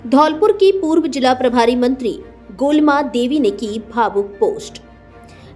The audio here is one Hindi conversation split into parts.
धौलपुर की पूर्व जिला प्रभारी मंत्री गोलमा देवी ने की भावुक पोस्ट।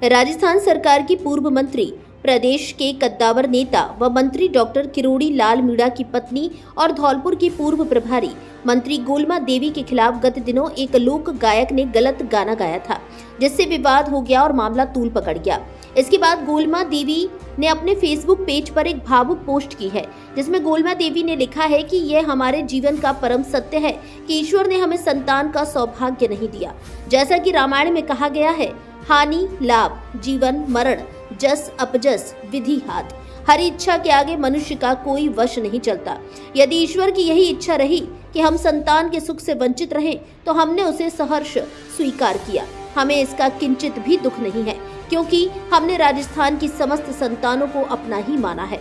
राजस्थान सरकार की पूर्व मंत्री, प्रदेश के कद्दावर नेता व मंत्री डॉक्टर किरोड़ी लाल मीणा की पत्नी और धौलपुर की पूर्व प्रभारी मंत्री गोलमा देवी के खिलाफ गत दिनों एक लोक गायक ने गलत गाना गाया था, जिससे विवाद हो गया और मामला तूल पकड़ गया। इसके बाद गोलमा देवी ने अपने फेसबुक पेज पर एक भावुक पोस्ट की है, जिसमें गोलमा देवी ने लिखा है कि यह हमारे जीवन का परम सत्य है कि ईश्वर ने हमें संतान का सौभाग्य नहीं दिया। जैसा कि रामायण में कहा गया है, हानि लाभ, जीवन मरण, जस अपजस, विधि हाथ। हरी इच्छा के आगे मनुष्य का कोई वश नहीं चलता। यदि ईश्वर की यही इच्छा रही कि हम संतान के सुख से वंचित रहें, तो हमने उसे सहर्ष स्वीकार किया। हमें इसका किंचित भी दुख नहीं है, क्योंकि हमने राजस्थान की समस्त संतानों को अपना ही माना है।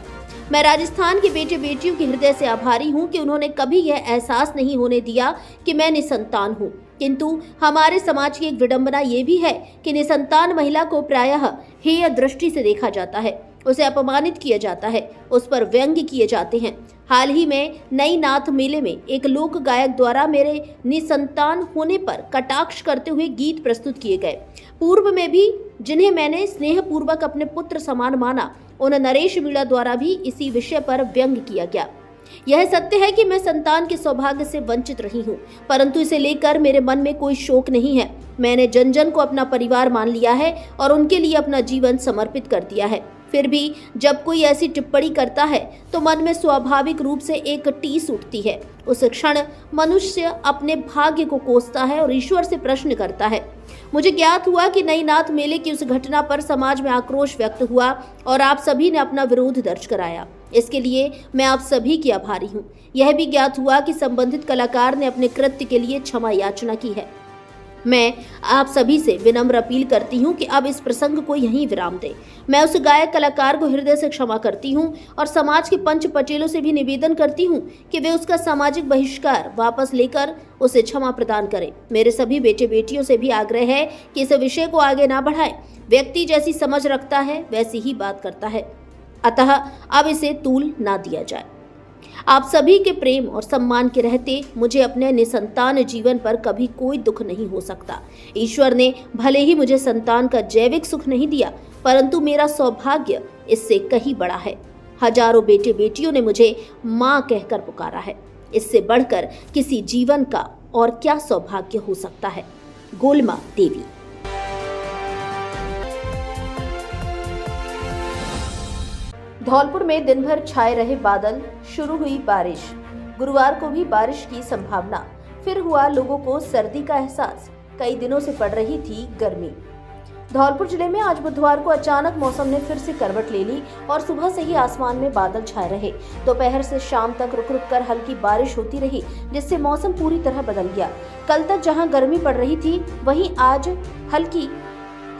मैं राजस्थान के बेटे बेटियों के हृदय से आभारी हूं कि उन्होंने कभी यह एहसास नहीं होने दिया कि मैं निसंतान हूं। किंतु हमारे समाज की एक विडंबना ये भी है कि निसंतान महिला को प्रायः हेय दृष्टि से देखा जाता है, उसे अपमानित किया जाता है, उस पर व्यंग्य किए जाते हैं। हाल ही में नई नाथ मेले में एक लोक गायक द्वारा मेरे निसंतान होने पर कटाक्ष करते हुए गीत प्रस्तुत किए गए। पूर्व में भी जिन्हें मैंने स्नेहपूर्वक अपने पुत्र समान माना, उन नरेश मीणा द्वारा भी इसी विषय पर व्यंग्य किया गया। यह सत्य है कि मैं संतान के सौभाग्य से वंचित रही हूँ, परंतु इसे लेकर मेरे मन में कोई शोक नहीं है। मैंने जन जन को अपना परिवार मान लिया है और उनके लिए अपना जीवन समर्पित कर दिया है। फिर भी जब कोई ऐसी टिप्पणी करता है तो मन में स्वाभाविक रूप से एक टीस उठती है। उस क्षण मनुष्य अपने भाग्य को कोसता है और ईश्वर से प्रश्न करता है। मुझे ज्ञात हुआ कि नई नाथ मेले की उस घटना पर समाज में आक्रोश व्यक्त हुआ और आप सभी ने अपना विरोध दर्ज कराया। इसके लिए मैं आप सभी की आभारी हूँ। यह भी ज्ञात हुआ कि संबंधित कलाकार ने अपने कृत्य के लिए क्षमा याचना की है। मैं आप सभी से विनम्र अपील करती हूं कि अब इस प्रसंग को यहीं विराम दें। मैं उस गायक कलाकार को हृदय से क्षमा करती हूं और समाज के पंच पटेलों से भी निवेदन करती हूं कि वे उसका सामाजिक बहिष्कार वापस लेकर उसे क्षमा प्रदान करें। मेरे सभी बेटे बेटियों से भी आग्रह है कि इस विषय को आगे ना बढ़ाएं। व्यक्ति जैसी समझ रखता है वैसी ही बात करता है, अतः अब इसे तूल ना दिया जाए। आप सभी के प्रेम और सम्मान के रहते मुझे अपने निसंतान जीवन पर कभी कोई दुख नहीं हो सकता। ईश्वर ने भले ही मुझे संतान का जैविक सुख नहीं दिया, परंतु मेरा सौभाग्य इससे कहीं बड़ा है। हजारों बेटे बेटियों ने मुझे माँ कहकर पुकारा है। इससे बढ़कर किसी जीवन का और क्या सौभाग्य हो सकता है। गोलमा देवी। धौलपुर में दिन भर छाए रहे बादल, शुरू हुई बारिश। गुरुवार को भी बारिश की संभावना। फिर हुआ लोगों को सर्दी का एहसास। कई दिनों से पड़ रही थी गर्मी। धौलपुर जिले में आज बुधवार को अचानक मौसम ने फिर से करवट ले ली और सुबह से ही आसमान में बादल छाए रहे। दोपहर से शाम तक रुक रुक कर हल्की बारिश होती रही, जिससे मौसम पूरी तरह बदल गया। कल तक जहां गर्मी पड़ रही थी, वहीं आज हल्की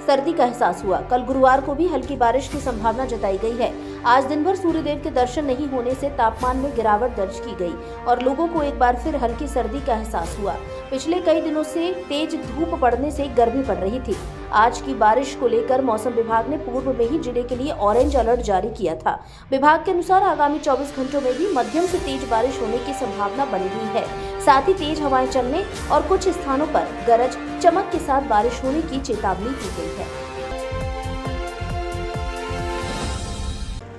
सर्दी का एहसास हुआ। कल गुरुवार को भी हल्की बारिश की संभावना जताई गई है। आज दिन भर सूर्यदेव के दर्शन नहीं होने से तापमान में गिरावट दर्ज की गई और लोगों को एक बार फिर हल्की सर्दी का एहसास हुआ। पिछले कई दिनों से तेज धूप पड़ने से गर्मी पड़ रही थी। आज की बारिश को लेकर मौसम विभाग ने पूर्व में ही जिले के लिए ऑरेंज अलर्ट जारी किया था। विभाग के अनुसार आगामी 24 घंटों में भी मध्यम से तेज बारिश होने की संभावना बनी हुई है। साथ ही तेज हवाएं चलने और कुछ स्थानों पर गरज चमक के साथ बारिश होने की चेतावनी दी गई है।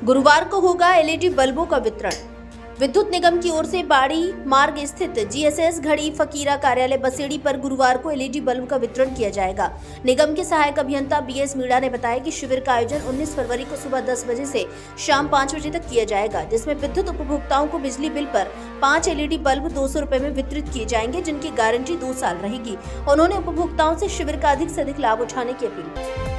गुरुवार को होगा एलईडी बल्बों का वितरण। विद्युत निगम की ओर से बाड़ी मार्ग स्थित जीएसएस घड़ी फकीरा कार्यालय बसेड़ी पर गुरुवार को एलईडी बल्ब का वितरण किया जाएगा। निगम के सहायक अभियंता बीएस मीणा ने बताया कि शिविर का आयोजन 19 फरवरी को सुबह 10 बजे से शाम 5 बजे तक किया जाएगा, जिसमें विद्युत उपभोक्ताओं को बिजली बिल पर 5 एलईडी बल्ब 200 रुपए में वितरित किए जाएंगे, जिनकी गारंटी 2 साल रहेगी। उन्होंने उपभोक्ताओं से शिविर का अधिक से अधिक लाभ उठाने की अपील की।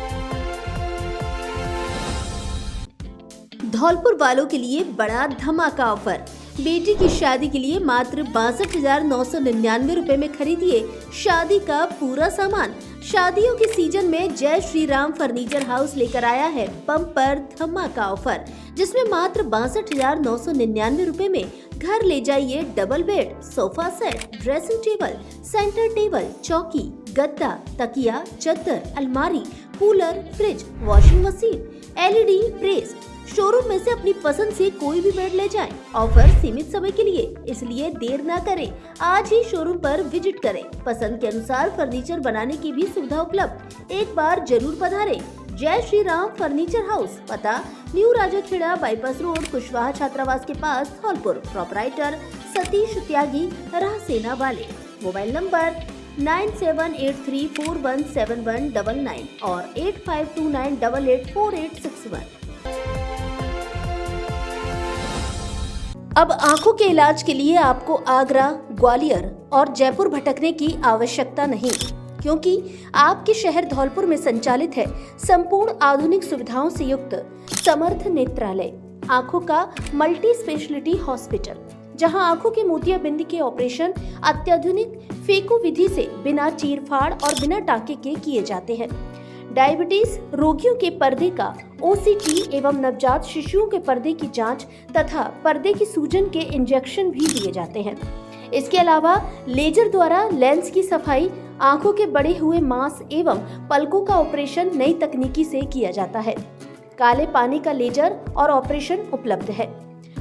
धौलपुर वालों के लिए बड़ा धमाका ऑफर। बेटी की शादी के लिए मात्र 62,999 रुपए में खरीदिए शादी का पूरा सामान। शादियों के सीजन में जय श्री राम फर्नीचर हाउस लेकर आया है बम्पर धमाका ऑफर, जिसमें मात्र 62,999 रुपए में घर ले जाइए double bed, sofa set, dressing table, centre table, चौकी, गद्दा, तकिया, चद्दर, अलमारी, cooler, fridge, washing machine, LED press, showroom में से अपनी पसंद से कोई भी बेड ले जाएं। ऑफर सीमित समय के लिए, इसलिए देर न करें, आज ही शोरूम पर विजिट करें। पसंद के अनुसार फर्नीचर बनाने की भी सुविधा उपलब्ध, एक बार जरूर पधारें। जय श्री राम फर्नीचर हाउस, पता new Rajakhera bypass road, Kushwaha छात्रावास के पास, धौलपुर। प्रोपराइटर सतीश त्यागी, राहसेना वाले। मोबाइल नंबर 9783417199 और 8529884861। अब आंखों के इलाज के लिए आपको आगरा, ग्वालियर और जयपुर भटकने की आवश्यकता नहीं, क्योंकि आपके शहर धौलपुर में संचालित है संपूर्ण आधुनिक सुविधाओं से युक्त समर्थ नेत्रालय, आंखों का मल्टी स्पेशलिटी हॉस्पिटल, जहां आंखों के मोतियाबिंद के ऑपरेशन अत्याधुनिक फेको विधि से बिना चीरफाड़ और बिना टाँके के किए जाते हैं। डायबिटीज रोगियों के पर्दे का ओसीटी एवं नवजात शिशुओं के पर्दे की जांच तथा पर्दे की सूजन के इंजेक्शन भी दिए जाते हैं। इसके अलावा लेजर द्वारा लेंस की सफाई, आंखों के बढ़े हुए मांस एवं पलकों का ऑपरेशन नई तकनीकी से किया जाता है। काले पानी का लेजर और ऑपरेशन उपलब्ध है।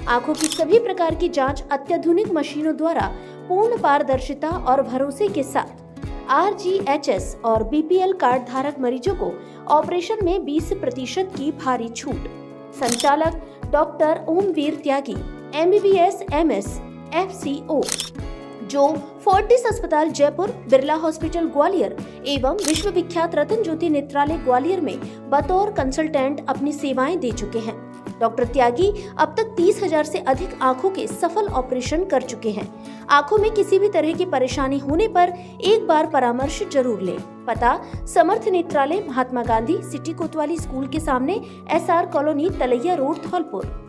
आंखों की सभी प्रकार की जांच अत्याधुनिक मशीनों द्वारा पूर्ण पारदर्शिता और भरोसे के साथ। RGHS और BPL कार्ड धारक मरीजों को ऑपरेशन में 20% की भारी छूट। संचालक डॉक्टर ओमवीर त्यागी, MBBS MS FCO, जो फोर्टिस अस्पताल जयपुर, बिरला हॉस्पिटल ग्वालियर एवं विश्व विख्यात रतन ज्योति नेत्रालय ग्वालियर में बतौर कंसल्टेंट अपनी सेवाएं दे चुके हैं। डॉक्टर त्यागी अब तक 30,000 से अधिक आंखों के सफल ऑपरेशन कर चुके हैं। आंखों में किसी भी तरह की परेशानी होने पर एक बार परामर्श जरूर लें। पता समर्थ नेत्रालय, महात्मा गांधी सिटी कोतवाली स्कूल के सामने, SR कॉलोनी, तलैया रोड, धौलपुर।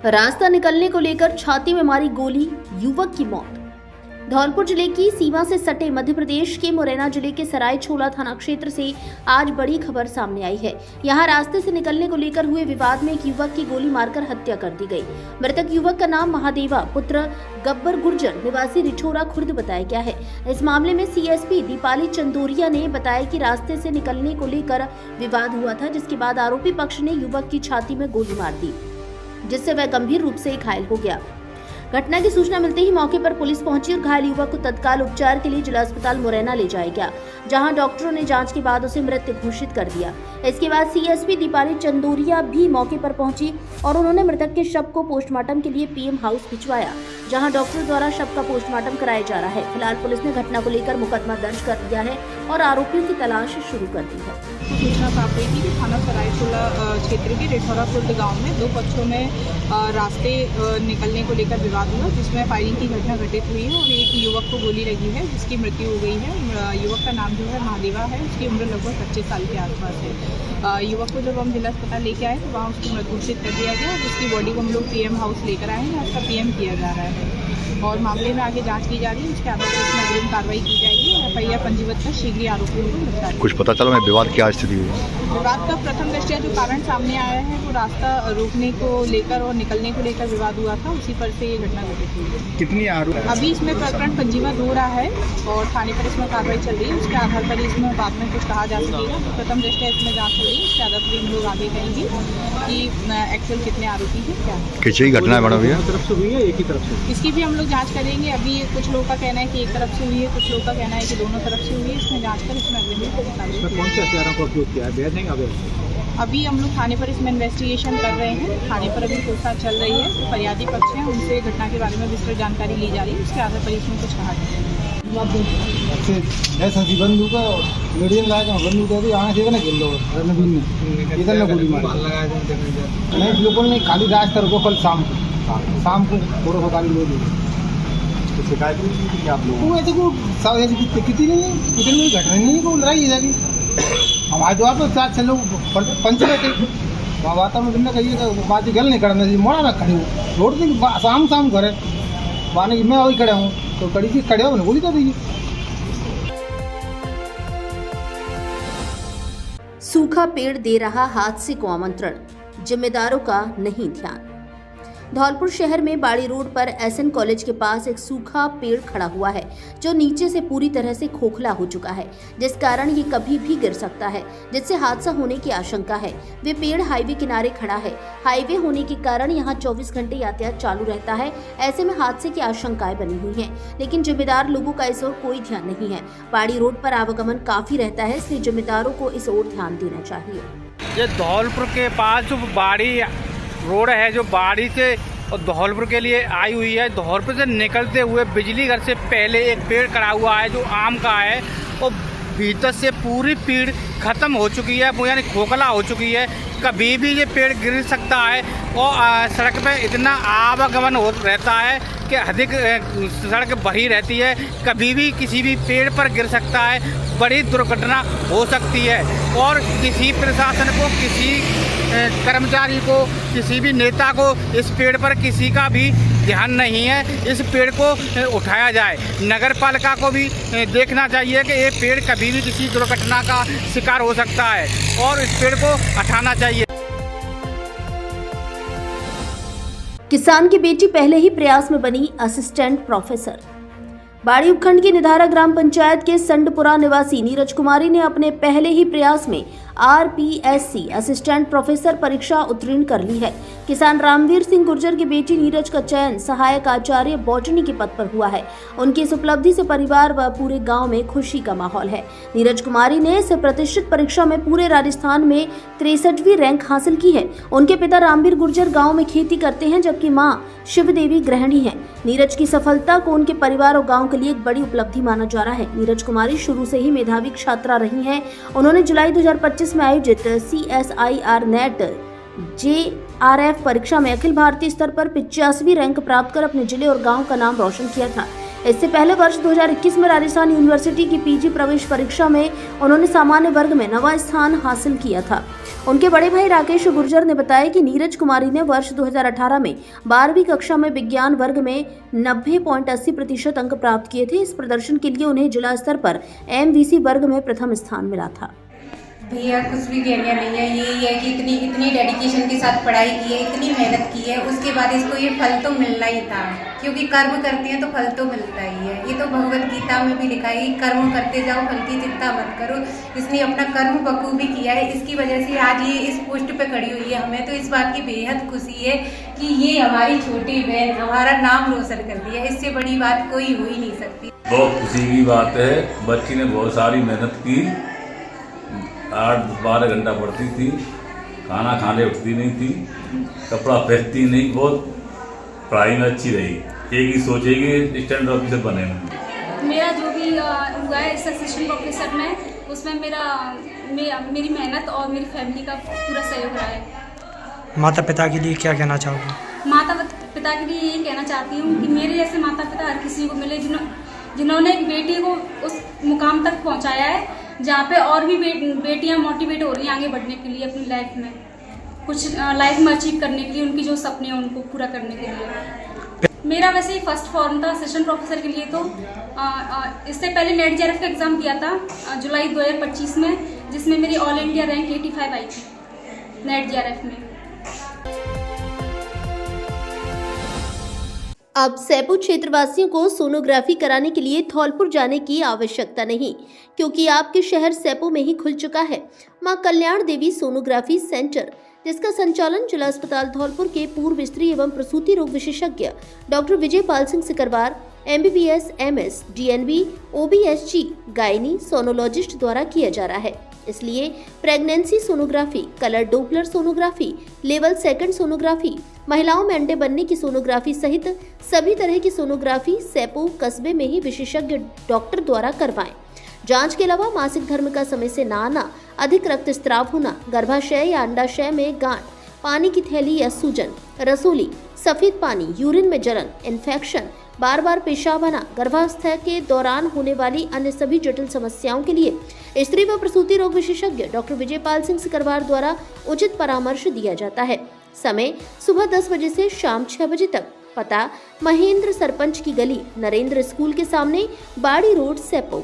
रास्ता निकलने को लेकर छाती में मारी गोली, युवक की मौत। धौलपुर जिले की सीमा से सटे मध्य प्रदेश के मुरैना जिले के सराय छोला थाना क्षेत्र से आज बड़ी खबर सामने आई है। यहां रास्ते से निकलने को लेकर हुए विवाद में एक युवक की गोली मारकर हत्या कर दी गई। मृतक युवक का नाम महादेवा पुत्र गब्बर गुर्जर निवासी रिठोरा खुर्द बताया गया है। इस मामले में CSP दीपाली चंदोरिया ने बताया कि रास्ते से निकलने को लेकर विवाद हुआ था, जिसके बाद आरोपी पक्ष ने युवक की छाती में गोली मार दी, जिससे वह गंभीर रूप से घायल हो गया। घटना की सूचना मिलते ही मौके पर पुलिस पहुंची और घायल युवक को तत्काल उपचार के लिए जिला अस्पताल मुरैना ले जाया गया, जहां डॉक्टरों ने जांच के बाद उसे मृत घोषित कर दिया। इसके बाद CSP दीपाली चंदोरिया भी मौके पर पहुंची और उन्होंने मृतक के शव को पोस्टमार्टम के लिए PM हाउस भिजवाया, जहां डॉक्टरों द्वारा शव का पोस्टमार्टम कराया जा रहा है। फिलहाल पुलिस ने घटना को लेकर मुकदमा दर्ज कर दिया है और आरोपियों की तलाश शुरू कर दी है। सूचना प्राप्त हुई थी कि थाना सरायछोला क्षेत्र के रिठौरा खुर्द गाँव में दो पक्षों में रास्ते निकलने को लेकर विवाद हुआ, जिसमें फायरिंग की घटना घटित हुई है और एक युवक को गोली लगी है, जिसकी मृत्यु हो गई है। युवक का नाम जो है महादेवा है, उसकी उम्र लगभग 25 साल के आसपास है। युवक को जब हम जिला अस्पताल लेके आए तो वहाँ उसको मृत घोषित कर दिया गया और उसकी बॉडी को हम लोग PM हाउस लेकर आए हैं। उसका PM किया जा रहा है और मामले में आगे जांच की जा रही है। उसके आधार पर इसमें अग्रिम कार्रवाई की जाएगी। FIR पंजीबद्ध कर शीघ्र ही आरोपियों को गिरफ्तार। कुछ पता चला मैं विवाद क्या स्थिति हुई? विवाद का प्रथम दृष्टया जो कारण सामने आया है वो रास्ता रोकने को लेकर और निकलने को लेकर विवाद हुआ था, उसी पर से ये घटना घटित हुई है। कितनी आरोप? अभी इसमें प्रकरण पंजीबद्ध हो रहा है और थाने पर इसमें कार्रवाई चल रही है। उसके आधार पर इसमें बाद में कुछ कहा जा सकेगा। प्रथम दृष्टया इसमें जाँच हो रही है, उसके आधार पर हम लोग आगे कहेंगे कि एक्चुअल कितने आरोपी है क्या है। किसी घटना मैडम भैया तरफ से हुई है, एक ही तरफ से? इसकी भी हम लोग जांच करेंगे। अभी कुछ लोगों का कहना है कि एक तरफ से हुई है, कुछ लोगों का कहना है कि दोनों तरफ से हुई है। इसमें जांच कर इसमें अग्रिम कौन से हथियारों का उपयोग किया है, वैध नहीं अवैध? अभी हम लोग थाने पर इसमें इन्वेस्टिगेशन कर रहे हैं। थाने पर अभी पूछताछ चल रही है। तो फरियादी पक्ष हैं, उनसे घटना के बारे में विस्तृत जानकारी ली जा रही है। उसके आधार पर इसमें कुछ कहा जाए। बंदूक का मीडियम लाया बंदूक का आगे से ना खेल लो नवीन ने इधर ना गोली मार नहीं, बिल्कुल नहीं। खाली रास्ता रुको कल शाम को थोड़ा सा गाड़ी ले ली। शिकायत नहीं की आप लोग? वो ऐसे को सब ऐसी कितनी नहीं, इतनी घटना नहीं को लड़ाई है जाएगी। हमारे द्वार पर 4-6 लोग पंच बैठे वहाँ वातावरण में कहिए बात गल नहीं करना चाहिए। मोड़ा में खड़े हो रोड की शाम घर है माने कि मैं वही खड़ा हूँ तो कड़ी से खड़े हो ना गोली कर दीजिए। सूखा पेड़ दे रहा हादसे को आमंत्रण, जिम्मेदारों का नहीं ध्यान। धौलपुर शहर में बाड़ी रोड पर एसएन कॉलेज के पास एक सूखा पेड़ खड़ा हुआ है जो नीचे से पूरी तरह से खोखला हो चुका है, जिस कारण ये कभी भी गिर सकता है, जिससे हादसा होने की आशंका है। वे पेड़ हाईवे किनारे खड़ा है। हाईवे होने के कारण यहाँ 24 घंटे यातायात चालू रहता है। ऐसे में हादसे की आशंकाएं बनी हुई हैं, लेकिन जिम्मेदार लोगों का इस ओर कोई ध्यान नहीं है। बाड़ी रोड पर आवागमन काफी रहता है, इसलिए जिम्मेदारों को इस ओर ध्यान देना चाहिए। ये धौलपुर के पास जो बाड़ी रोड है, जो बाड़ी से और धौलपुर के लिए आई हुई है, धौलपुर से निकलते हुए बिजली घर से पहले एक पेड़ खड़ा हुआ है जो आम का है और भीतर से पूरी पेड़ ख़त्म हो चुकी है, वो यानी खोखला हो चुकी है। कभी भी ये पेड़ गिर सकता है और सड़क पे इतना आवागमन हो रहता है कि अधिक सड़क भरी रहती है, कभी भी किसी भी पेड़ पर गिर सकता है, बड़ी दुर्घटना हो सकती है। और किसी प्रशासन को, किसी कर्मचारी को, किसी भी नेता को इस पेड़ पर किसी का भी ध्यान नहीं है। इस पेड़ को उठाया जाए। नगर पालिका को भी देखना चाहिए कि ये पेड़ कभी भी किसी दुर्घटना का शिकार हो सकता है और इस पेड़ को हटाना चाहिए। किसान की बेटी पहले ही प्रयास में बनी असिस्टेंट प्रोफेसर। बाड़ी उपखंड की निधारा ग्राम पंचायत के संडपुरा निवासी नीरज कुमारी ने अपने पहले ही प्रयास में आरपीएससी असिस्टेंट प्रोफेसर परीक्षा उत्तीर्ण कर ली है। किसान रामवीर सिंह गुर्जर की बेटी नीरज का चयन सहायक आचार्य बॉटनी के पद पर हुआ है। उनकी इस उपलब्धि से परिवार व पूरे गांव में खुशी का माहौल है। नीरज कुमारी ने इस प्रतिष्ठित परीक्षा में पूरे राजस्थान में 63वीं रैंक हासिल की है। उनके पिता रामवीर गुर्जर गाँव में खेती करते हैं, जबकि माँ शिवदेवी गृहिणी है। नीरज की सफलता को उनके परिवार और गांव के लिए एक बड़ी उपलब्धि माना जा रहा है। नीरज कुमारी शुरू से ही मेधावी छात्रा रही हैं। उन्होंने जुलाई 2025 में आयोजित CSIR नेट JRF परीक्षा में अखिल भारतीय स्तर पर 85वीं रैंक प्राप्त कर अपने जिले और गांव का नाम रोशन किया था। इससे पहले वर्ष 2021 में राजस्थान यूनिवर्सिटी की PG प्रवेश परीक्षा में उन्होंने सामान्य वर्ग में 9वां स्थान हासिल किया था। उनके बड़े भाई राकेश गुर्जर ने बताया कि नीरज कुमारी ने वर्ष 2018 में 12वीं कक्षा में विज्ञान वर्ग में 90.80% अंक प्राप्त किए थे। इस प्रदर्शन के लिए उन्हें जिला स्तर पर MVC वर्ग में प्रथम स्थान मिला था। भैया कुछ भी कहना नहीं है, यही है कि इतनी डेडिकेशन के साथ पढ़ाई की है, इतनी मेहनत की है, उसके बाद इसको ये फल तो मिलना ही था, क्योंकि कर्म करते हैं तो फल तो मिलता ही है। ये तो भगवत गीता में भी लिखा है कि कर्म करते जाओ, फल की चिंता मत करो। इसने अपना कर्म बखूबी किया है, इसकी वजह से आज ये इस पोस्ट पे खड़ी हुई है। हमें तो इस बात की बेहद खुशी है कि ये हमारी छोटी बहन हमारा नाम रोशन कर दिया। इससे बड़ी बात कोई हो ही नहीं सकती। बहुत खुशी की बात है। बच्ची ने बहुत सारी मेहनत की, 8-12 घंटा पढ़ती थी, खाना खाने उठती नहीं थी, कपड़ा पहनती नहीं, बहुत पढ़ाई में अच्छी रही। एक ही सोचेगी स्टैंड ऑफिसर बने। मेरा जो भी हुआ है इस असिस्टेंट प्रोफेसर में, उसमें मेरी मेहनत और मेरी फैमिली का पूरा सहयोग रहा है। माता पिता के लिए क्या कहना चाहोगे? माता पिता के लिए यही कहना चाहती हूँ कि मेरे जैसे माता पिता हर किसी को मिले जिन्होंने एक बेटी को उस मुकाम तक पहुँचाया है जहाँ पे और भी बेटियाँ मोटिवेट हो रही हैं आगे बढ़ने के लिए, अपनी लाइफ में कुछ लाइफ में अचीव करने के लिए, उनकी जो सपने हैं उनको पूरा करने के लिए। मेरा वैसे ही फर्स्ट फॉर्म था असिस्टेंट प्रोफेसर के लिए। तो इससे पहले नेट JRF का एग्ज़ाम दिया था जुलाई 2025 में, जिसमें मेरी ऑल इंडिया रैंक 85 आई थी नेट JRF में। अब सैपू क्षेत्रवासियों को सोनोग्राफी कराने के लिए धौलपुर जाने की आवश्यकता नहीं, क्योंकि आपके शहर सैपू में ही खुल चुका है मां कल्याण देवी सोनोग्राफी सेंटर, जिसका संचालन जिला अस्पताल धौलपुर के पूर्व स्त्री एवं प्रसूति रोग विशेषज्ञ doctor Vijay Pal Singh Sikarwar MBBS MS DNB OBSG gynae sonologist द्वारा किया जा रहा है। इसलिए pregnancy sonography, colour Doppler sonography, level 2 sonography, महिलाओं में अंडे बनने की सोनोग्राफी सहित सभी तरह की सोनोग्राफी सैपू कस्बे में ही विशेषज्ञ डॉक्टर द्वारा करवाएं। जांच के अलावा मासिक धर्म का समय से ना आना, अधिक रक्तस्राव होना, गर्भाशय या अंडाशय में गांठ, पानी की थैली या सूजन, रसोली, सफेद पानी, यूरिन में जलन, इन्फेक्शन, बार बार पेशाब आना, गर्भावस्था के दौरान होने वाली अन्य सभी जटिल समस्याओं के लिए स्त्री व प्रसूति रोग विशेषज्ञ डॉक्टर विजय पाल सिंह सिकरवार द्वारा उचित परामर्श दिया जाता है। समय सुबह 10 बजे से शाम 6 बजे तक। पता महेंद्र सरपंच की गली, नरेंद्र स्कूल के सामने, बाड़ी रोड, सैपू।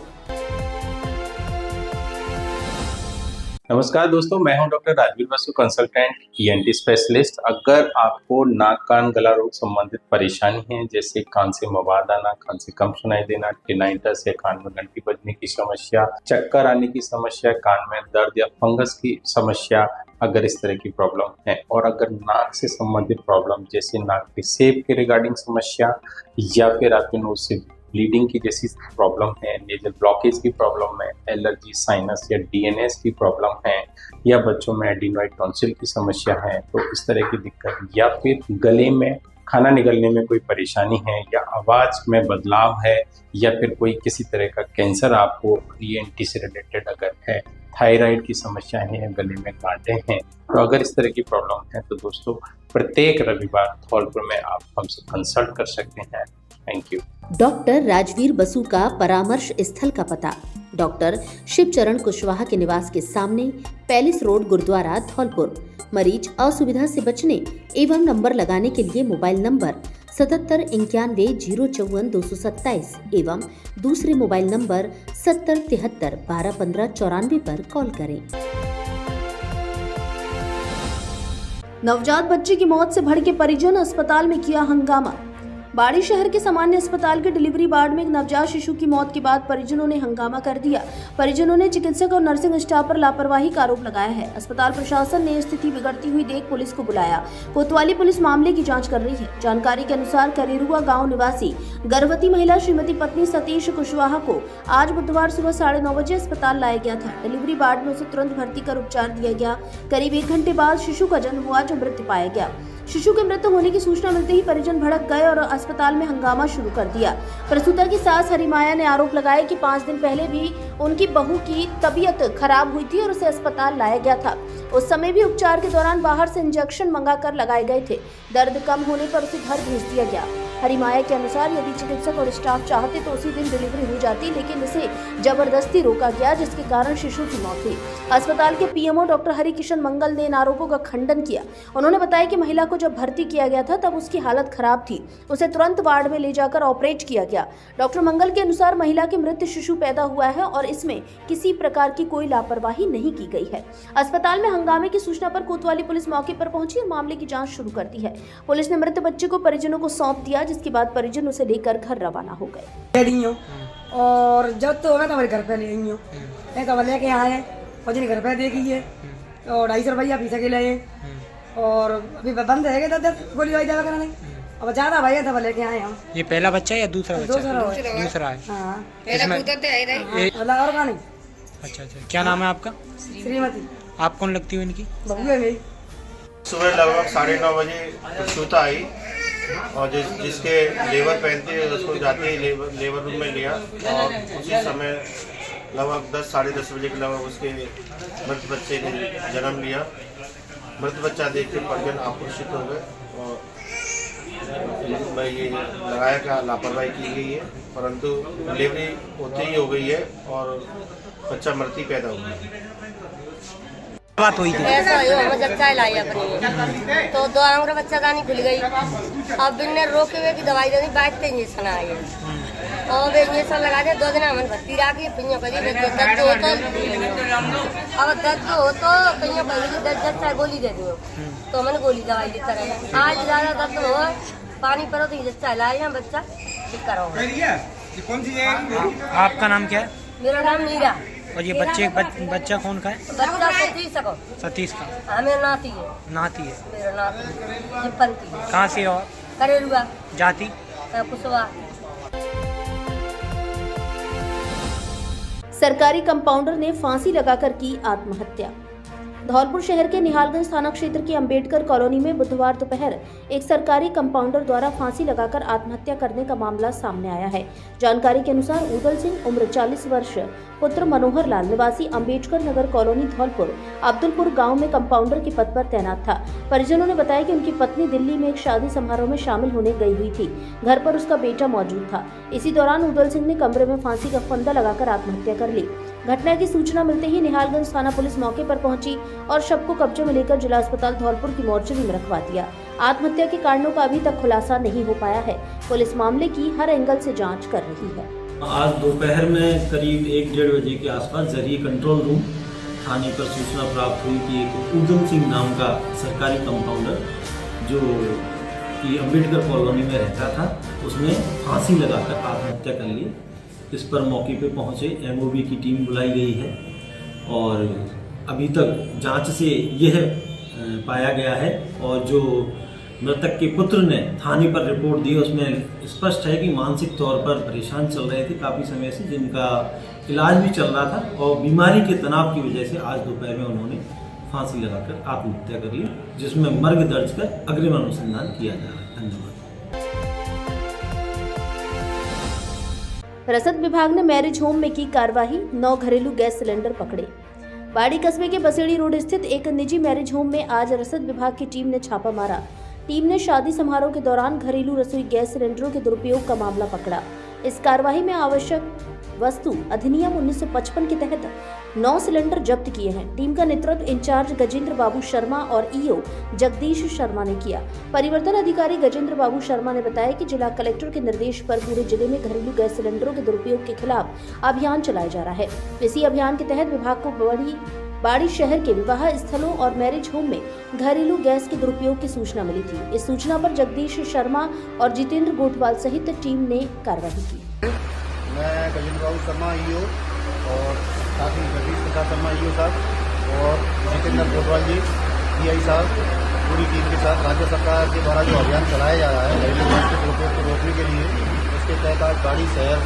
नमस्कार दोस्तों, मैं हूं doctor Rajveer Basu, consultant ENT specialist. अगर आपको नाक कान गला रोग संबंधित परेशानी है, जैसे कान से मवाद आना, कान से कम सुनाई देना, टिनाइटस या कान में घंटी बजने की समस्या, चक्कर आने की समस्या, कान में दर्द या फंगस की समस्या, अगर इस तरह की प्रॉब्लम है, और अगर नाक से संबंधित प्रॉब्लम जैसे नाक के शेप के रिगार्डिंग समस्या, या फिर आपके नोज से ब्लीडिंग की जैसी प्रॉब्लम है, नेजल ब्लॉकेज की प्रॉब्लम है, एलर्जी, साइनस या डीएनएस की प्रॉब्लम है, या बच्चों में एडिनोइड टॉन्सिल की समस्या है, तो इस तरह की दिक्कत, या फिर गले में खाना निगलने में कोई परेशानी है, या आवाज़ में बदलाव है, या फिर कोई किसी तरह का कैंसर आपको ईएनटी से रिलेटेड अगर है, थायराइड की समस्या है, गले में कांटे हैं, तो अगर इस तरह की प्रॉब्लम है तो दोस्तों प्रत्येक रविवार धौलपुर में आप हमसे कंसल्ट कर सकते हैं। Thank you. Doctor Rajveer Basu का परामर्श स्थल का पता: डॉक्टर शिवचरण कुशवाहा के निवास के सामने, पैलेस रोड, गुरुद्वारा, धौलपुर। मरीज असुविधा से बचने एवं नंबर लगाने के लिए मोबाइल नंबर 7791 एवं दूसरे मोबाइल नंबर 7073121594 पर कॉल करें। नवजात बच्चे की मौत से भड़के परिजन, अस्पताल में किया हंगामा। बाड़ी शहर के सामान्य अस्पताल के डिलीवरी वार्ड में एक नवजात शिशु की मौत के बाद परिजनों ने हंगामा कर दिया। परिजनों ने चिकित्सक और नर्सिंग स्टाफ पर लापरवाही का आरोप लगाया है। अस्पताल प्रशासन ने स्थिति बिगड़ती हुई देख पुलिस को बुलाया। कोतवाली पुलिस मामले की जांच कर रही है। जानकारी के अनुसार करेरुआ गांव निवासी गर्भवती महिला श्रीमती पत्नी सतीश कुशवाहा को आज बुधवार सुबह 9:30 बजे अस्पताल लाया गया था। डिलीवरी वार्ड में उसे तुरंत भर्ती कर उपचार दिया गया। करीब 1 घंटे बाद शिशु का जन्म हुआ, जो मृत पाया गया। शिशु के मृत होने की सूचना मिलते ही परिजन भड़क गए और अस्पताल में हंगामा शुरू कर दिया। प्रसूता की सास हरिमाया ने आरोप लगाया कि 5 दिन पहले भी उनकी बहू की तबीयत खराब हुई थी और उसे अस्पताल लाया गया था। उस समय भी उपचार के दौरान बाहर से इंजेक्शन मंगाकर लगाए गए थे। दर्द कम होने पर उसे घर भेज दिया गया। हरिमाया के अनुसार यदि चिकित्सक और स्टाफ चाहते तो उसी दिन डिलीवरी हो जाती, लेकिन इसे जबरदस्ती रोका गया, जिसके कारण शिशु की मौत हुई। अस्पताल के पीएमओ डॉक्टर हरिकिशन मंगल ने इन आरोपों का खंडन किया। उन्होंने बताया कि महिला को जब भर्ती किया गया था तब उसकी हालत खराब थी। उसे तुरंत वार्ड में ले जाकर ऑपरेट किया गया। डॉक्टर मंगल के अनुसार महिला के मृत शिशु पैदा हुआ है और इसमें किसी प्रकार की कोई लापरवाही नहीं की गई है। अस्पताल में हंगामे की सूचना पर कोतवाली पुलिस मौके पर पहुंची और मामले की जांच शुरू कर दी है। पुलिस ने मृत बच्चे को परिजनों को सौंप दिया, जिसके बाद परिजन उसे लेकर घर रवाना हो गए। और जब तो मैं तुम्हारे घर पे नहीं हूँ, मैं तो लेके आए और जिन घर पे देखी है और 250 रुपया पीछे के लिए, और अभी बंद है 10 गोली दवाई दवा कराने, अब ज्यादा भैया था लेके आए हम। ये पहला बच्चा है या दूसरा बच्चा? दूसरा है। हाँ, और का नहीं। अच्छा, क्या नाम है आपका? श्रीमती। आप कौन लगती हो इनकी? बबू है मेरी। सुबह लगभग 9:30 बजे प्रसूता आई और जिसके लेबर पहनती है उसको जाते ही लेबर रूम में लिया, और उसी समय लगभग 10-10:30 बजे के लगभग उसके मृत बच्चे ने जन्म लिया। मृत बच्चा देख के परिजन आक्रोशित हो गए और ये लगाया का लापरवाही की गई है, परंतु डिलीवरी होते ही हो गई है और बच्चा मृत ही पैदा हुआ है। बात हुई थी ऐसा हो बच्चा लाई अपनी तो 2 आंगुर बच्चा दानी खुल गई। अब बिन्ने रोके हुए की दवाई देनी, बाद में इंजेक्शन आए और इंजेक्शन लगा दे 2 दिन हमने भर्ती रखी। पिंजो करी दर्द हो तो अब दर्द हो तो पिंजो करी दर्द गोली दे दियो, तो मैंने गोली दवाई देता रहे। आज ज़्यादा दर्द हो पानी पड़ो तो इंजेक्शन लाए हैं, बच्चा ठीक करो। आपका नाम क्या है? मेरा नाम मीरा। और ये बच्चा कौन का है? बच्चा सतीश का। हाँ, मेरा नाती है। नाती है? मेरा नाती जिपंती। कहाँ से हो? करेरुआ। जाति? कुशवाहा। सरकारी कंपाउंडर ने फांसी लगाकर की आत्महत्या। धौलपुर शहर के निहालगंज थाना क्षेत्र की अंबेडकर कॉलोनी में बुधवार दोपहर एक सरकारी कंपाउंडर द्वारा फांसी लगाकर आत्महत्या करने का मामला सामने आया है। जानकारी के अनुसार उदल सिंह उम्र 40 वर्ष पुत्र मनोहर लाल निवासी अंबेडकर नगर कॉलोनी धौलपुर अब्दुलपुर गांव में कंपाउंडर के पद पर तैनात था। परिजनों ने बताया कि उनकी पत्नी दिल्ली में एक शादी समारोह में शामिल होने गई हुई थी। घर पर उसका बेटा मौजूद था। इसी दौरान उदल सिंह ने कमरे में फांसी का फंदा लगाकर आत्महत्या कर ली। घटना की सूचना मिलते ही निहालगंज थाना पुलिस मौके पर पहुंची और शव को कब्जे में लेकर जिला अस्पताल धौलपुर की मोर्चरी में रखवा दिया। आत्महत्या के कारणों का अभी तक खुलासा नहीं हो पाया है। पुलिस मामले की हर एंगल से जांच कर रही है। आज दोपहर में करीब 1-1:30 बजे के आसपास जरिए कंट्रोल रूम थाने पर सूचना प्राप्त हुई कि एक उधम सिंह नाम का सरकारी कंपाउंडर जो कि अम्बेडकर कॉलोनी में रहता था, उसने फांसी लगाकर आत्महत्या कर ली। इस पर मौके पे पहुंचे एमओबी की टीम बुलाई गई है और अभी तक जांच से यह पाया गया है और जो मृतक के पुत्र ने थाने पर रिपोर्ट दी उसमें स्पष्ट है कि मानसिक तौर पर परेशान चल रहे थे काफ़ी समय से, जिनका इलाज भी चल रहा था और बीमारी के तनाव की वजह से आज दोपहर में उन्होंने फांसी लगाकर आत्महत्या कर ली, जिसमें मर्ग दर्ज कर अग्रिम अनुसंधान किया जा रहा है। धन्यवाद। रसद विभाग ने मैरिज होम में की कार्रवाई, 9 घरेलू गैस सिलेंडर पकड़े। बाड़ी कस्बे के बसेड़ी रोड स्थित एक निजी मैरिज होम में आज रसद विभाग की टीम ने छापा मारा। टीम ने शादी समारोह के दौरान घरेलू रसोई गैस सिलेंडरों के दुरुपयोग का मामला पकड़ा। इस कार्रवाई में आवश्यक वस्तु अधिनियम 1955 के तहत 9 सिलेंडर जब्त किए हैं। टीम का नेतृत्व इंचार्ज गजेंद्र बाबू शर्मा और ईओ जगदीश शर्मा ने किया। परिवर्तन अधिकारी गजेंद्र बाबू शर्मा ने बताया कि जिला कलेक्टर के निर्देश पर पूरे जिले में घरेलू गैस सिलेंडरों के दुरुपयोग के खिलाफ अभियान चलाया जा रहा है। इसी अभियान के तहत विभाग को बाड़ी शहर के विवाह स्थलों और मैरिज होम में घरेलू गैस के दुरुपयोग की सूचना मिली थी। इस सूचना पर जगदीश शर्मा और जितेंद्र गोठवाल सहित टीम ने कार्रवाई की। मैं गजेंद्र बाबू शर्मा ईओ और साथ ही जगदीश प्रसाद शर्मा ईओ साहब और जितेंद्र गोठवाल जी पीआई साहब पूरी टीम के साथ राज्य सरकार के द्वारा जो अभियान चलाया जा रहा है घरेलू गैस के दुरुपयोग को रोकने के लिए, उसके तहत आज बाड़ी शहर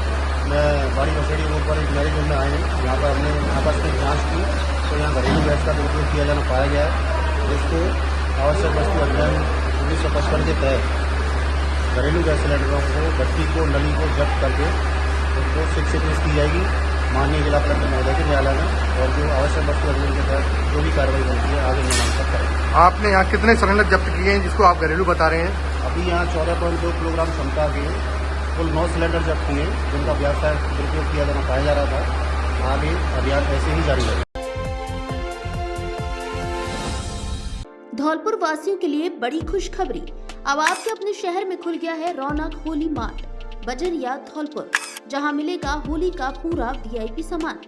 में बाड़ी बसेड़ी रोड पर एक मैरिज होम में आए हैं। यहाँ पर हमने आपस में जाँच की तो यहाँ घरेलू गैस का दुरुपयोग किया जाना पाया गया है, जिसको आवश्यक वस्तु अधिनियम 1955 के तहत घरेलू गैस सिलेंडरों को भट्टी को नली को जब्त करके उनको शिक्षा पेश की जाएगी माननीय जिला कलेक्टर महोदय के न्यायालय में, और जो आवश्यक वस्तु अधिनियम के तहत जो भी कार्रवाई बनती है आगे नियमानुसार करेंगे। आपने यहाँ कितने सिलेंडर जब्त किए हैं जिसको आप घरेलू बता रहे हैं? अभी यहाँ 14.2 किलोग्राम क्षमता के कुल 9 सिलेंडर जब्त किए, जिनका व्यवसाय दुरुपयोग किया जाना पाया जा रहा था। आगे अभियान ऐसे ही जारी रहेगा। धौलपुर वासियों के लिए बड़ी खुशखबरी, अब आपके अपने शहर में खुल गया है रौनक होली मार्ट बजरिया धौलपुर, जहां मिलेगा होली का पूरा वीआईपी सामान,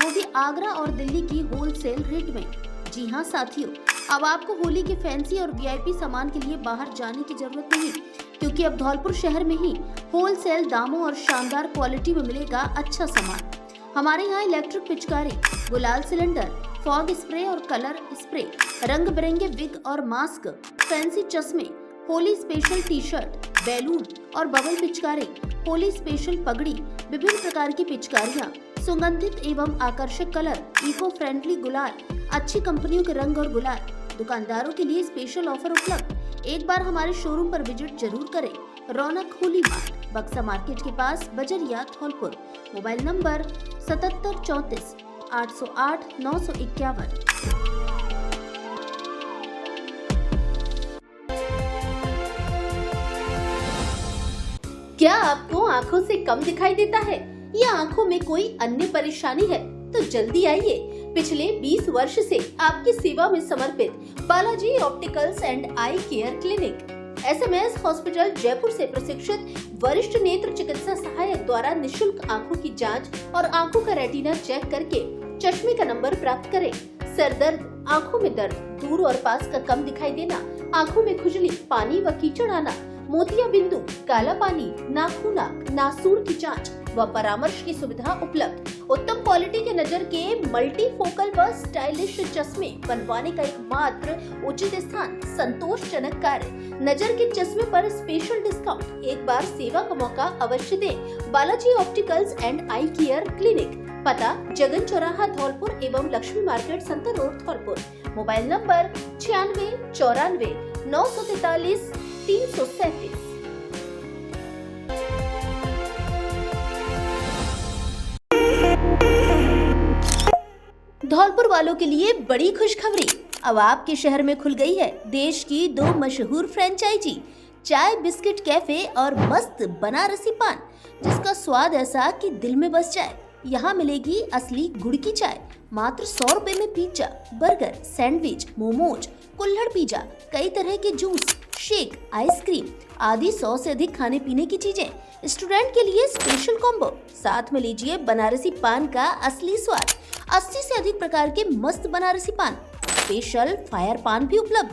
वो भी आगरा और दिल्ली की होलसेल रेट में। जी हां साथियों, अब आपको होली के फैंसी और वीआईपी सामान के लिए बाहर जाने की जरूरत नहीं, क्योंकि अब धौलपुर शहर में ही होलसेल दामों और शानदार क्वालिटी में मिलेगा अच्छा सामान। हमारे यहाँ इलेक्ट्रिक पिचकारी, गुलाल सिलेंडर, फॉग स्प्रे और कलर स्प्रे, रंग बिरंगे विग और मास्क, फैंसी चश्मे, Holi special T shirt, balloon और बबल पिचकारी, होली स्पेशल पगड़ी, विभिन्न प्रकार की पिचकारियाँ, सुगंधित एवं आकर्षक कलर, इको फ्रेंडली गुलाल, अच्छी कंपनियों के रंग और गुलाल। दुकानदारों के लिए स्पेशल ऑफर उपलब्ध। एक बार हमारे शोरूम पर विजिट जरूर करें। रौनक होली मार्ट, बक्सा मार्केट के पास, बजरिया धौलपुर। Mobile number 7734 808 951। क्या आपको आंखों से कम दिखाई देता है या आंखों में कोई अन्य परेशानी है? तो जल्दी आइए, पिछले 20 वर्ष से आपकी सेवा में समर्पित Balaji opticals and eye care clinic SMS hospital Jaipur से प्रशिक्षित वरिष्ठ नेत्र चिकित्सा सहायक द्वारा निशुल्क आंखों की जांच और आंखों का रेटिना चेक करके चश्मे का नंबर प्राप्त करें। सर दर्द, आंखों में दर्द, दूर और पास का कम दिखाई देना, आंखों में खुजली, पानी व कीचड़ आना, मोतिया बिंदु, काला पानी, नाखूना, नासूर की जांच व परामर्श की सुविधा उपलब्ध। उत्तम क्वालिटी के नजर के मल्टी फोकल व स्टाइलिश चश्मे बनवाने का एकमात्र उचित स्थान, संतोषजनक कार्य, नजर के चश्मे पर स्पेशल डिस्काउंट। एक बार सेवा का मौका अवश्य दें। Balaji opticals and eye care clinic, पता जगन चौराहा धौलपुर एवं Laxmi market Santar road Dholpur. Mobile number 96 94 943 337। Dholpur वालों के लिए बड़ी खुशखबरी, अब आपके शहर में खुल गई है देश की 2 मशहूर फ्रेंचाइजी, चाय बिस्किट कैफे और मस्त बनारसी पान, जिसका स्वाद ऐसा कि दिल में बस जाए। यहाँ मिलेगी असली गुड़ की चाय, मात्र 100 रुपए में पिज्जा, बर्गर, सैंडविच, मोमोज, कुल्हड़ पिज्जा, कई तरह के जूस, शेक, आइसक्रीम आदि 100 से अधिक खाने पीने की चीजें। स्टूडेंट के लिए स्पेशल कॉम्बो, साथ में लीजिए बनारसी पान का असली स्वाद। 80 से अधिक प्रकार के मस्त बनारसी पान, स्पेशल फायर पान भी उपलब्ध।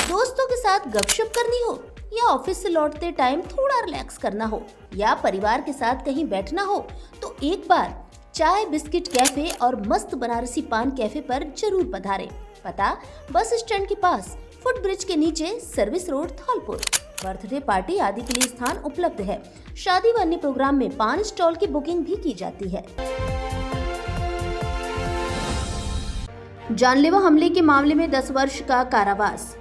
दोस्तों के साथ गपशप करनी हो या ऑफिस से लौटते टाइम थोड़ा रिलैक्स करना हो या परिवार के साथ कहीं बैठना हो तो एक बार चाय बिस्किट कैफे और मस्त बनारसी पान कैफे पर जरूर पधारें। पता बस स्टैंड के पास, फुट ब्रिज के नीचे, service road, Dholpur. Birthday party आदि के लिए स्थान उपलब्ध है। शादी व अन्य प्रोग्राम में पान स्टॉल की बुकिंग भी की जाती है। जानलेवा हमले के मामले में 10 वर्ष का कारावास।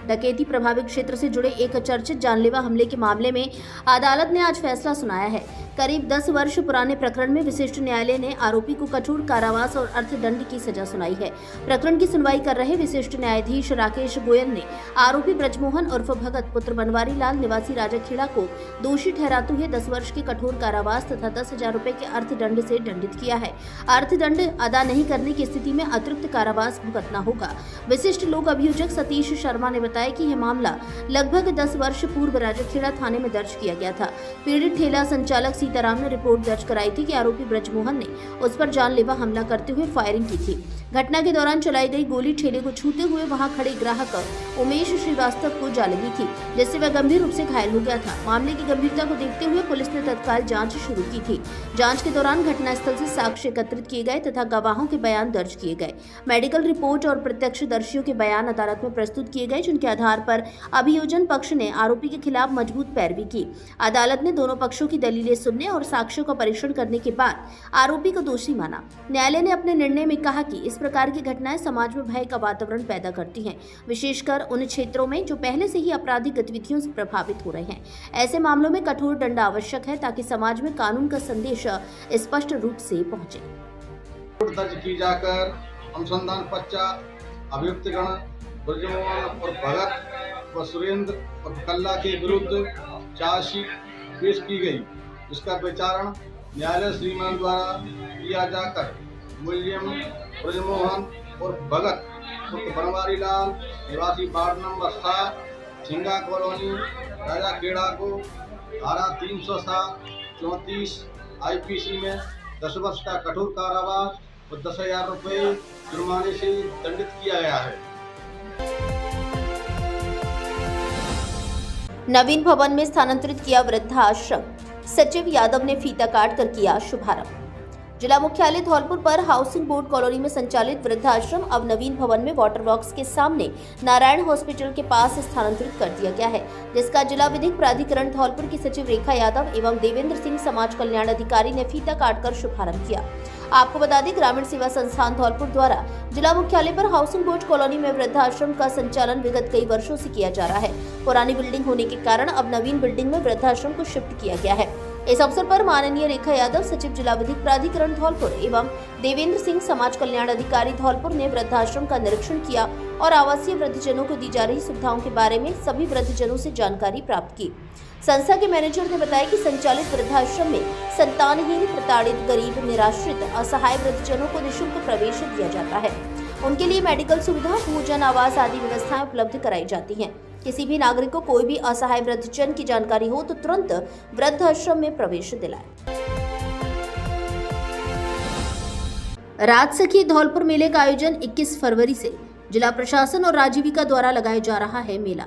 डकैती प्रभावित क्षेत्र से जुड़े एक चर्चित जानलेवा हमले के मामले में अदालत ने आज फैसला सुनाया है। करीब 10 वर्ष पुराने प्रकरण में विशिष्ट न्यायालय ने आरोपी को कठोर कारावास और अर्थदंड की सजा सुनाई है। प्रकरण की सुनवाई कर रहे विशिष्ट न्यायाधीश राकेश गोयल ने आरोपी ब्रजमोहन उर्फ भगत पुत्र बनवारी लाल निवासी राजाखेड़ा को दोषी ठहराते हुए 10 वर्ष के कठोर कारावास तथा 10,000 रुपए के अर्थदंड से दंडित किया है। अर्थदंड अदा नहीं करने की स्थिति में अतिरिक्त कारावास भुगतना होगा। विशिष्ट लोक अभियोजक सतीश शर्मा ने बताया कि यह मामला लगभग 10 वर्ष पूर्व राजाखेड़ा थाने में दर्ज किया गया था। पीड़ित ठेला संचालक सीताराम ने रिपोर्ट दर्ज कराई थी कि आरोपी ब्रजमोहन ने उस पर जानलेवा हमला करते हुए फायरिंग की थी। घटना के दौरान चलाई गई गोली ठेले को छूते हुए वहां खड़े ग्राहक उमेश श्रीवास्तव को जा लगी थी, जिससे वह गंभीर रूप से घायल हो गया था। मामले की गंभीरता को देखते हुए पुलिस ने तत्काल जांच शुरू की थी। जांच के दौरान घटनास्थल से साक्ष्य एकत्रित किए गए तथा गवाहों के बयान दर्ज किए गए। मेडिकल रिपोर्ट और प्रत्यक्षदर्शियों के बयान अदालत में प्रस्तुत किए गए, जिनके आधार पर अभियोजन पक्ष ने आरोपी के खिलाफ मजबूत पैरवी की। अदालत ने दोनों पक्षों की दलीलें सुनने और साक्ष्यों का परीक्षण करने के बाद आरोपी को दोषी माना। न्यायालय ने अपने निर्णय में कहा कि इस प्रकार की घटनाएं समाज में भय का वातावरण पैदा करती हैं, विशेषकर उन क्षेत्रों में जो पहले से ही आपराधिक गतिविधियों से प्रभावित हो रहे हैं। ऐसे मामलों में कठोर दंड आवश्यक है ताकि समाज में कानून का संदेश स्पष्ट रूप से पहुंचे। दर्ज की जाकर अनुसंधान पश्चात अभियुक्तगण ब्रजमोहन और भगत व सुरेंद्र और कल्ला के विरुद्ध चार्जशीट पेश की गई, जिसका विचारण न्यायालय श्रीमान द्वारा किया जाकर मुलजिम ब्रजमोहन और भगत उर्फ बनवारी लाल निवासी वार्ड नंबर 7 झिंगा कॉलोनी राजाखेड़ा को धारा 307-34 IPC में 10 वर्ष का कठोर कारावास और 10,000 रुपये जुर्माने से दंडित किया गया है। नवीन भवन में स्थानांतरित किया वृद्धाश्रम। सचिव यादव ने फीता काट कर किया शुभारंभ। जिला मुख्यालय धौलपुर पर हाउसिंग बोर्ड कॉलोनी में संचालित वृद्धाश्रम अब नवीन भवन में वाटर वर्क्स के सामने नारायण हॉस्पिटल के पास स्थानांतरित कर दिया गया है, जिसका जिला विधिक प्राधिकरण धौलपुर की सचिव रेखा यादव एवं देवेंद्र सिंह समाज कल्याण अधिकारी ने फीता काटकर शुभारंभ किया। आपको बता दें, ग्रामीण सेवा संस्थान धौलपुर द्वारा जिला मुख्यालय पर हाउसिंग बोर्ड कॉलोनी में वृद्धाश्रम का संचालन विगत कई वर्षों से किया जा रहा है। पुरानी बिल्डिंग होने के कारण अब नवीन बिल्डिंग में वृद्धाश्रम को शिफ्ट किया गया है। इस अवसर पर माननीय रेखा यादव सचिव जिला विधिक प्राधिकरण धौलपुर एवं देवेंद्र सिंह समाज कल्याण अधिकारी धौलपुर ने वृद्धाश्रम का निरीक्षण किया और आवासीय वृद्धजनों को दी जा रही सुविधाओं के बारे में सभी वृद्धजनों से जानकारी प्राप्त की। संस्था के मैनेजर ने बताया कि संचालित वृद्धाश्रम में संतानहीन, प्रताड़ित, गरीब, निराश्रित, असहाय वृद्धजनों को निःशुल्क प्रवेश दिया जाता है। उनके लिए मेडिकल सुविधा, भोजन, आवास आदि व्यवस्थाएं उपलब्ध कराई जाती हैं। किसी भी नागरिक को कोई भी असहाय वृद्धजन की जानकारी हो तो तुरंत वृद्धाश्रम में प्रवेश दिलाएं। राजसखी धौलपुर मेले का आयोजन 21 फरवरी से जिला प्रशासन और राजीविका द्वारा लगाया जा रहा है मेला।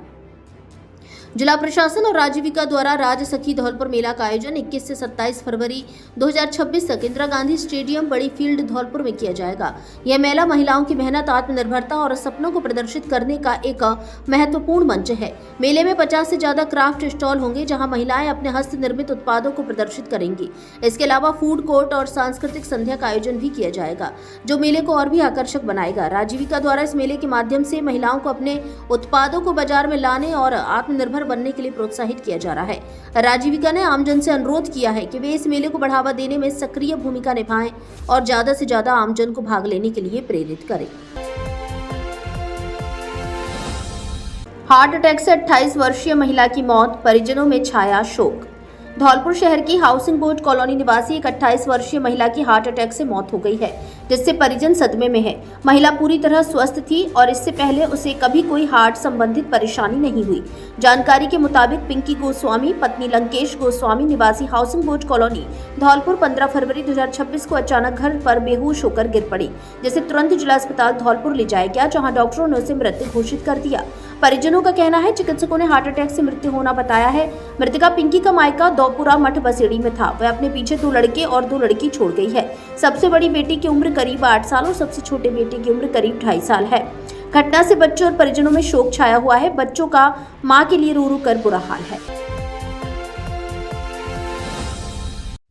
जिला प्रशासन और राजीविका द्वारा राजसखी धौलपुर मेला का आयोजन 21 से 27 फरवरी 2026 तक इंदिरा गांधी स्टेडियम, बड़ी फील्ड, धौलपुर में किया जाएगा। यह मेला महिलाओं की मेहनत, आत्मनिर्भरता और सपनों को प्रदर्शित करने का एक महत्वपूर्ण मंच है। मेले में 50 से ज्यादा क्राफ्ट स्टॉल होंगे, जहां महिलाएं अपने हस्त निर्मित उत्पादों को प्रदर्शित करेंगी। इसके अलावा फूड कोर्ट और सांस्कृतिक संध्या का आयोजन भी किया जाएगा, जो मेले को और भी आकर्षक बनाएगा। राजीविका द्वारा इस मेले के माध्यम से महिलाओं को अपने उत्पादों को बाजार में लाने और आत्मनिर्भर बनने के लिए प्रोत्साहित किया जा रहा है। राजीविका ने आमजन से अनुरोध किया है कि वे इस मेले को बढ़ावा देने में सक्रिय भूमिका निभाएं और ज्यादा से ज्यादा आमजन को भाग लेने के लिए प्रेरित करें। हार्ट अटैक से 28 वर्षीय महिला की मौत, परिजनों में छाया शोक। धौलपुर शहर की हाउसिंग बोर्ड कॉलोनी निवासी एक 28 वर्षीय महिला की हार्ट अटैक से मौत हो गई है, जिससे परिजन सदमे में है। महिला पूरी तरह स्वस्थ थी और इससे पहले उसे कभी कोई हार्ट संबंधित परेशानी नहीं हुई। जानकारी के मुताबिक पिंकी गोस्वामी पत्नी लंकेश गोस्वामी निवासी हाउसिंग बोर्ड कॉलोनी धौलपुर 15 फरवरी 2026 को अचानक घर पर बेहोश होकर गिर पड़ी, जिसे तुरंत जिला अस्पताल धौलपुर ले जाया गया, जहां डॉक्टरों ने उसे मृत घोषित कर दिया। परिजनों का कहना है चिकित्सकों ने हार्ट अटैक से मृत्यु होना बताया है। मृतका पिंकी का मायका दौपुरा मठ बसेड़ी में था। वह अपने पीछे 2 लड़के और 2 लड़की छोड़ गई है। सबसे बड़ी बेटी की उम्र करीब 8 साल और सबसे छोटे बेटे की उम्र करीब 2.5 साल है। घटना से बच्चों और परिजनों में शोक छाया हुआ है। बच्चों का मां के लिए रो रो कर बुरा हाल है।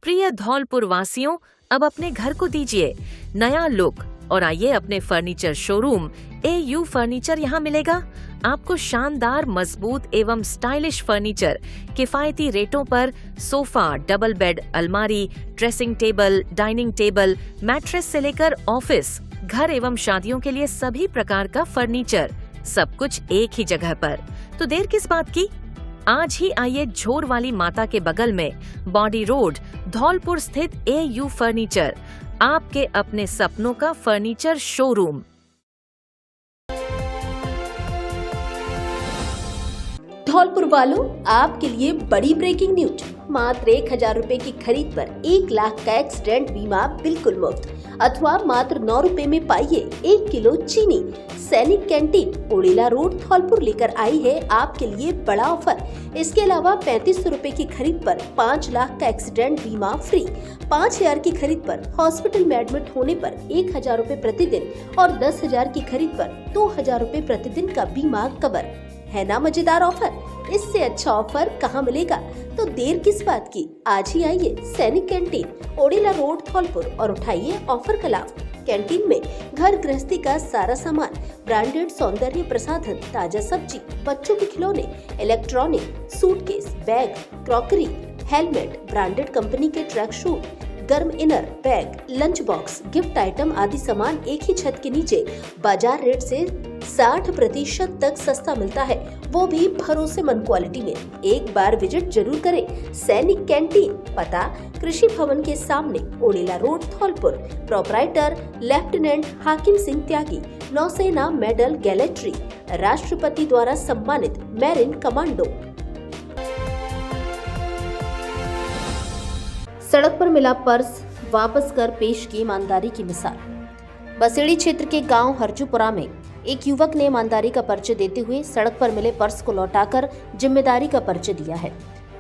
प्रिय धौलपुर वासियों, अब अपने घर को दीजिए नया लुक और आइए अपने फर्नीचर शोरूम AU फर्नीचर यहाँ मिलेगा। आपको शानदार, मजबूत एवं स्टाइलिश फर्नीचर किफायती रेटों पर सोफा, डबल बेड, अलमारी, dressing table, dining table, mattress से लेकर ऑफिस, घर एवं शादियों के लिए सभी प्रकार का फर्नीचर, सब कुछ एक ही जगह पर। तो देर किस बात की, आज ही आइए झोर वाली माता के बगल में बॉडी रोड धौलपुर स्थित AU फर्नीचर, आपके अपने सपनों का फर्नीचर शोरूम। धौलपुर वालों, आपके लिए बड़ी ब्रेकिंग न्यूज। मात्र 1000 रुपए की खरीद पर 1 लाख का एक्सीडेंट बीमा बिल्कुल मुफ्त, अथवा मात्र 9 रुपए में पाइए 1 किलो चीनी। सैनिक कैंटीन ओड़ेला रोड धौलपुर लेकर आई है आपके लिए बड़ा ऑफर। इसके अलावा 3500 रुपए की खरीद पर 5 लाख का एक्सीडेंट बीमा फ्री। 5000 की खरीद पर हॉस्पिटल में एडमिट होने पर 1000 रुपए प्रतिदिन और 10,000 की खरीद पर 2000 रुपए प्रतिदिन का बीमा कवर। है ना मजेदार ऑफर? इससे अच्छा ऑफर कहाँ मिलेगा? तो देर किस बात की, आज ही आइए सैनिक कैंटीन ओड़ेला रोड धौलपुर और उठाइए ऑफर का लाभ। कैंटीन में घर गृहस्थी का सारा सामान, ब्रांडेड सौंदर्य प्रसाधन, ताजा सब्जी, बच्चों के खिलौने, electronic, suitcase, bag, crockery, helmet, branded company के ट्रैक शूट, गर्म inner, bag, lunch box, gift item आदि सामान एक ही छत के नीचे बाजार रेट से 60% तक सस्ता मिलता है, वो भी भरोसेमंद क्वालिटी में। एक बार विजिट जरूर करें। सैनिक कैंटीन, पता कृषि भवन के सामने ओड़ेला रोड धौलपुर। प्रोपराइटर लेफ्टिनेंट हाकिम सिंह त्यागी, नौसेना मेडल गैलेट्री, राष्ट्रपति द्वारा सम्मानित मैरिन कमांडो। सड़क पर मिला पर्स वापस कर पेश की ईमानदारी की मिसाल। बसेड़ी क्षेत्र के गांव हरजूपुरा में एक युवक ने ईमानदारी का परिचय देते हुए सड़क पर मिले पर्स को लौटाकर जिम्मेदारी का परिचय दिया है।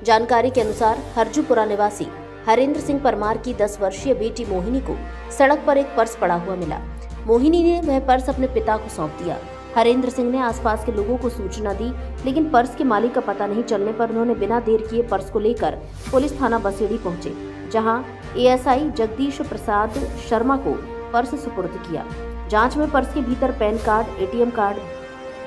जानकारी के अनुसार हरजूपुरा निवासी हरेंद्र सिंह परमार की 10 वर्षीय बेटी मोहिनी को सड़क पर एक पर्स पड़ा हुआ मिला। मोहिनी ने वह पर्स अपने पिता को सौंप दिया। हरेंद्र सिंह ने आसपास के लोगों को सूचना दी, लेकिन पर्स के मालिक का पता नहीं चलने पर उन्होंने बिना देर किए पर्स को लेकर पुलिस थाना बसेड़ी पहुंचे, जहां ASI जगदीश प्रसाद शर्मा को पर्स सुपुर्द किया। जांच में पर्स के भीतर pan card, ATM card,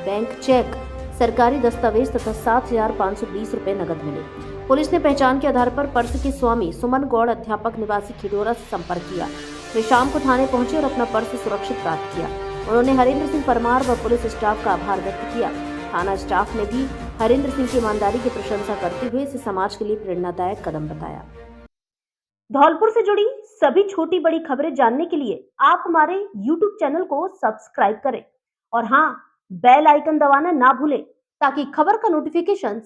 bank cheque, सरकारी दस्तावेज तथा 7,520 रुपए नकद मिले। पुलिस ने पहचान के आधार पर पर्स के स्वामी सुमन गौड़ अध्यापक निवासी खिडोरा से संपर्क किया। वे शाम को थाने पहुंचे और अपना पर्स सुरक्षित प्राप्त किया। उन्होंने हरेंद्र सिंह परमार व पुलिस स्टाफ का आभार व्यक्त किया। थाना स्टाफ ने भी हरेंद्र सिंह की ईमानदारी की प्रशंसा करते हुए इसे समाज के लिए प्रेरणादायक कदम बताया। धौलपुर से जुड़ी सभी छोटी बड़ी खबरें जानने के लिए आप हमारे YouTube चैनल को सब्सक्राइब करें और हाँ, बेल आइकन दबाना ना भूलें ताकि खबर का नोटिफिकेशन